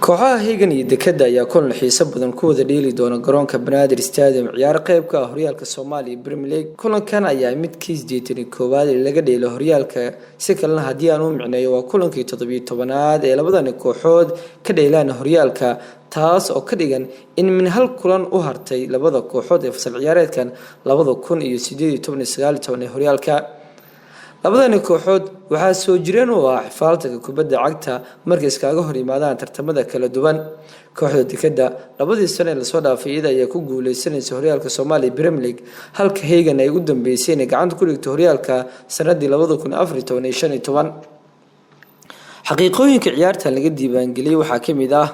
kooxaha Higan iyo Dekada ayaa kulan xiiso badan ku wada dheeli doona garoonka Banaadir Stadium ciyaar qaybka ah horyaalka Soomaaliya Premier League. Kulankan ayaa mid kiis jeetay koowaad ee laga dheelo horyaalka si kalena hadii aan u micneeyo waa kulankii 17aad ee labadan kooxood ka dheelaan horyaalka, taas oo ka dhigan in min hal kulan u hartay labada kooxood ee fasal ciyaareedkan 2018-19 ee horyaalka. labadan kooxood waxaa soo jireen oo ah xifaaltaga kubadda cagta markay iskaga hor yimaadaan tartamada kala duwan. kooxda Dekada labadii sano ee la soo dhaafay iyada ayaa ku guuleysanaysa horyaalka Soomaaliya Premier League, halka Higan ay ugu dambeysay inay gacanta ku dhigto horyaalka sanadii 2014-15. xaqiiqooyinka ciyaarta laga diiwaan geliyay waxaa kamid ah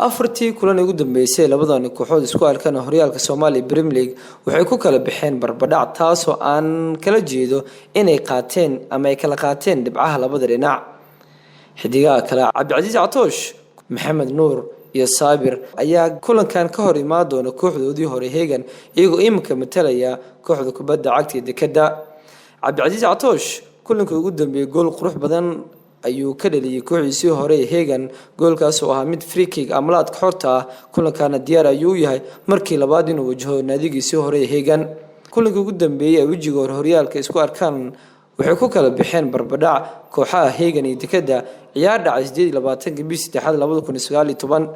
afartii kulan ugu dambeysay labadan kooxood isku arkana horyaalka Soomaaliya Premier League waxay ku kala baxeen barbadhac, taas oo aan kala jeedo inay qaateen ama ay kala qaateen dhibcaha labada dhinac. xidigaha kale Cabdicasiis Catoosh, Maxamed Nuur iyo Saabir ayaa kulankan ka hor imaan doona kooxdoodii hore Higan iyagoo imika matalaya kooxda kubadda cagta Dekada. Cabdicasiis Catoosh kulankii ugu dambeeyay gool qurux badan ayuu ka dhaliyay kooxdiisii hore Higan, goolkaas oo ahaa mid free kick amalaadka xorta ah. kulankana diyaar ayuu yahay markii labaad inuu wajaho naadigiisii hore Higan. kulankii ugu dambeeyay ee wajiga horyaalka isku arkaan waxay ku kala baxeen barbadhac kooxaha Higan iyo Dekada ciyaar dhacay 28 bishii 2019.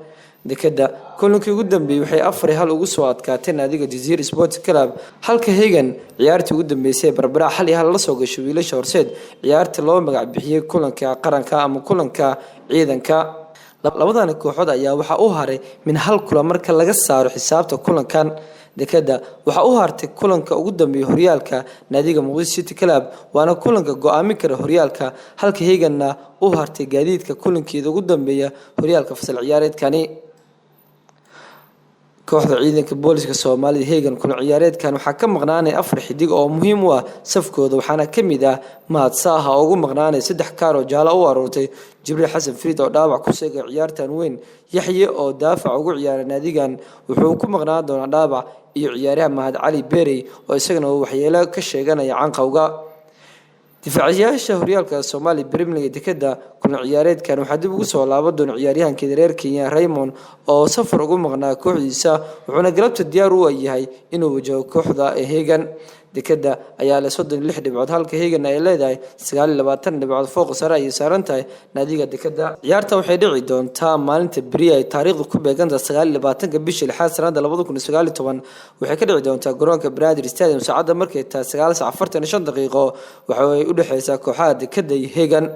Dekada kulankii ugu dambeeyay waxay 4-1 ugu soo adkaatay naadiga Jazeera Sports Club, halka Higan ciyaartii ugu dambeysay barbadhac 1-1 la soo gashay wiilasha horseed ciyaarta loo magac bixiyay kulanka qaranka ama kulanka ciidanka. labadan kooxood ayaa waxa uu haray min hal kulan marka laga saaro xisaabta kulankan. Dekada waxa uu hartay kulanka ugu dambeeyay horyaalka naadiga Muqdisho City Club waana kulanka go'aamin kara horyaalka, halka Higanna uu hartay gaadiidka kulankeeda ugu dambeeya horyaalka fasal ciyaareedkani. kooxda ciidanka booliska Soomaaliya Higan kulan ciyaareedkan waxaa ka maqnaanay 4 xidig oo muhiim u ah safkooda, waxaana kamid ah Mahad Saaha oo ugu maqnaanay 3 kaar oo jaalo u aroortay, Jibriil Xasan Fariid oo dhaawac ku seegay ciyaartan weyn, Yaxye oo daafac ugu ciyaaray naadigan wuxuu ku maqnaan doonaa dhaawac, iyo ciyaaryahan Mahad Cali Beerey oo isagana waxyeelo ka sheeganaya canqowga. difaaciyaasha horyaalka Soomaaliya Premier League Dekada kulan ciyaareedkan waxaa dib ugu soo laaban doona ciyaaryahanka reer Kenya Raymond oo safar ugu maqnaa kooxdiisa, wuxuuna galabta diyaar u yahay inuu wajaho kooxda Higan. Dekada ayaa leh 36 dhibcood, halka Higan ay leedahay 29 dhibcood, fooq sare ay saaran tahay naadiga Dekada. ciyaarta waxay dhici doontaa maalinta bari ay taariikhdu ku beeganta 29 bishii 6 sanada 2019 waxay ka dhici doontaa garoonka Banaadir Stadium saacada markay tahay 9:45 waxa ay u dhaxaysaa kooxaha Dekada iyo Higan.